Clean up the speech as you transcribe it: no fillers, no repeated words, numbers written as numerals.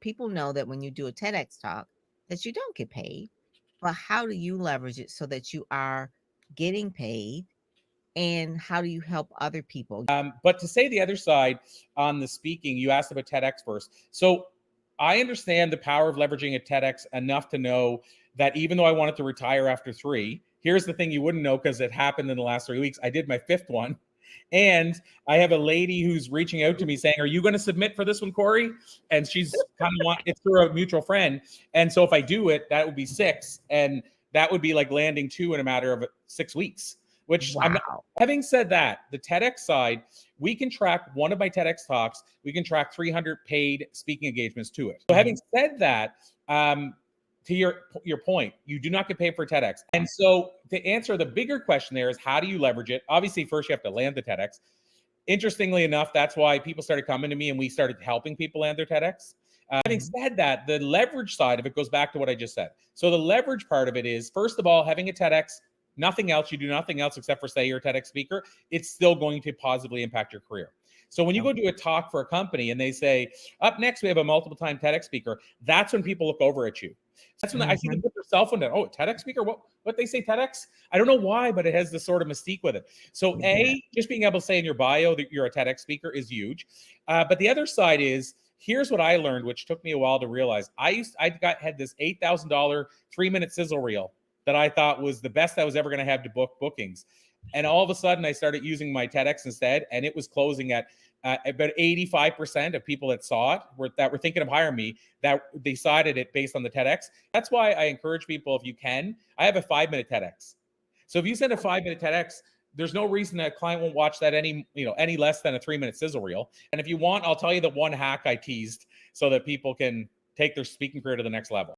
people know that when you do a TEDx talk, that you don't get paid. But how do you leverage it so that you are getting paid? And how do you help other people? But to say the other side on the speaking, you asked about TEDx first. So I understand the power of leveraging a TEDx enough to know that even though I wanted to retire after 3, here's the thing you wouldn't know because it happened in the last 3 weeks. I did my 5th one. And I have a lady who's reaching out to me saying, "Are you going to submit for this one, Corey?" And she's kind of it's through a mutual friend. And so if I do it, that would be 6. And that would be like landing 2 in a matter of 6 weeks, which I'm not. Wow. Having said that, the TEDx side, we can track one of my TEDx talks. We can track 300 paid speaking engagements to it. So having said that, to your point, you do not get paid for TEDx. And so to answer the bigger question there is, how do you leverage it? Obviously, first you have to land the TEDx. Interestingly enough, that's why people started coming to me and we started helping people land their TEDx. Having said that, the leverage side of it goes back to what I just said. So the leverage part of it is, first of all, having a TEDx, nothing else, you do nothing else except for say you're a TEDx speaker, it's still going to positively impact your career. So when you go do a talk for a company and they say, up next, we have a multiple time TEDx speaker, that's when people look over at you. That's when I see them put their cell phone down. Oh, TEDx speaker? What they say TEDx? I don't know why, but it has this sort of mystique with it. So just being able to say in your bio that you're a TEDx speaker is huge. But the other side is, here's what I learned, which took me a while to realize. I had this $8,000 3-minute sizzle reel that I thought was the best I was ever going to have to book bookings. And all of a sudden I started using my TEDx instead. And it was closing at about 85% of people that saw it that were thinking of hiring me, that decided it based on the TEDx. That's why I encourage people, if you can, I have a 5-minute TEDx. So if you send a 5-minute TEDx, there's no reason that a client won't watch that any less than a 3-minute sizzle reel. And if you want, I'll tell you the one hack I teased so that people can take their speaking career to the next level.